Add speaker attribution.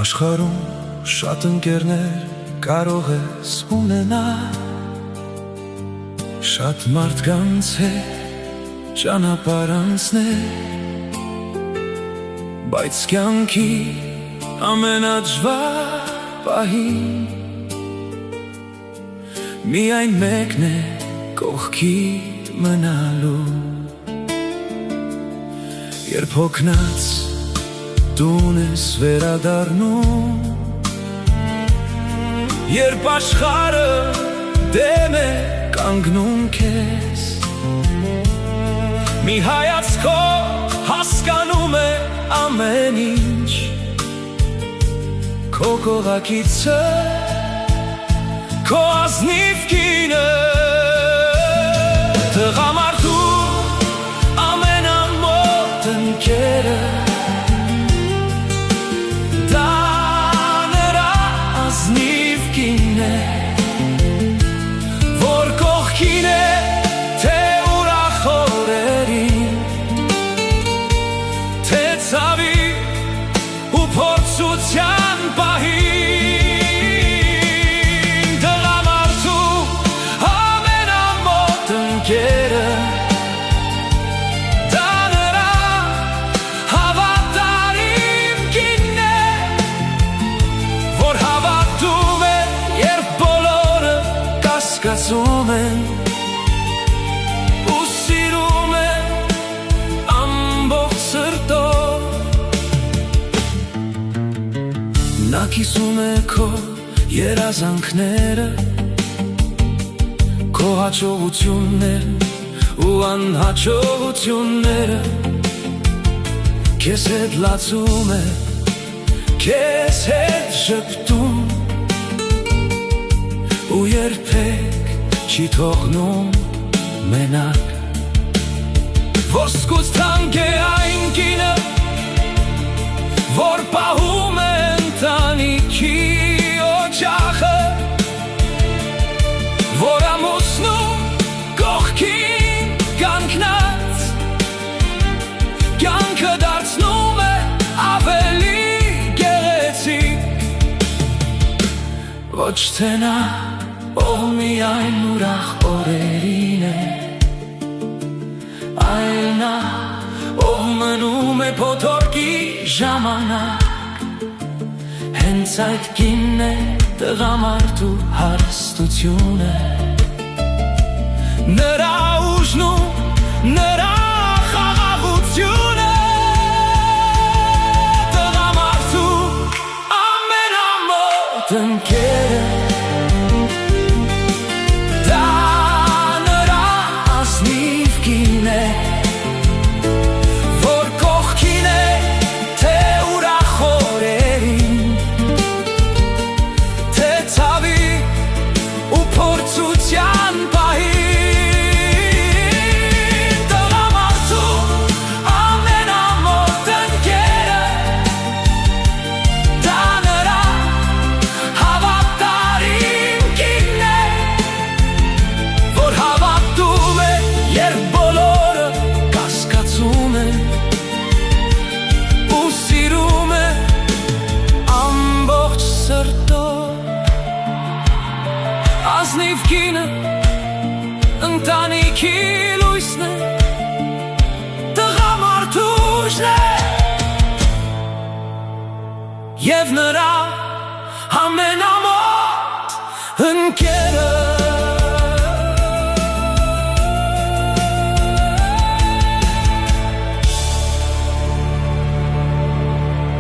Speaker 1: Աշխարհում շատ ընկերներ կարող ես ունենալ, շատ մարդկանց հետ ճանապարհ անցնել, բայց կյանքի ամենադժվար պահին միայն մեկն է կողքիդ մնալու, երբ հոգնած տուն ես վերադառնում, երբ աշխարհը դեմ է կանգնում քեզ, մի հայացքով հասկանում է ամեն ինչ, քո կողակիցը, քո ազնիվ կինը, տղամարդու ամենամոտ ընկերը, դա նրա ազնիվ կինն է, որ կողքին է թե ուրախ օրերին, թե ցավի ու փորձության պահին, տղամարդու ամենամոտ ընկերը, դա նրա հավատարիմ կինն է, որ հավատում է, երբ բոլորը կասկածում են, ու սիրում է ամբողջ սրտով, նա կիսում է քո երազանքները, քո հաջողությունները ու անհաջողությունները, քեզ հետ լացում է, քեզ հետ ժպտում, ու երբեք չի թողնում մենակ, ոսկուց թանկ է այն կինը, որ պահում է ընտանիքի օջախը, որ ամուսնում կողքին կանգնած, կյանքը դարձնում է ավելի գեղեցիկ, ոչ թե նա, ով միայն ուրախ օրերին է, այլ նա, ով մնում է փոթորկի ժամանակ, հենց այդ կինն է տղամարդու հարստությունը, նրա ուժն ու նրա խաղաղությունը, տղամարդու ամենամոտ ընկերը, դա նրա ազնիվ կինն է, որ կողքին է թե ուրախ օրերին, թե ցավի ու փորձության պահին, տղամարդու ամենամոտ ընկերը, դա նրա հավատարիմ կինն է, որ հավատում է, երբ բոլորը կասկածում են, ու սիրում է ամբողջ սրտով, ազնիվ կինը ընտանիքի լույսն է, տղամարդու ուժն է, և նրա ամենամոտ ընկերը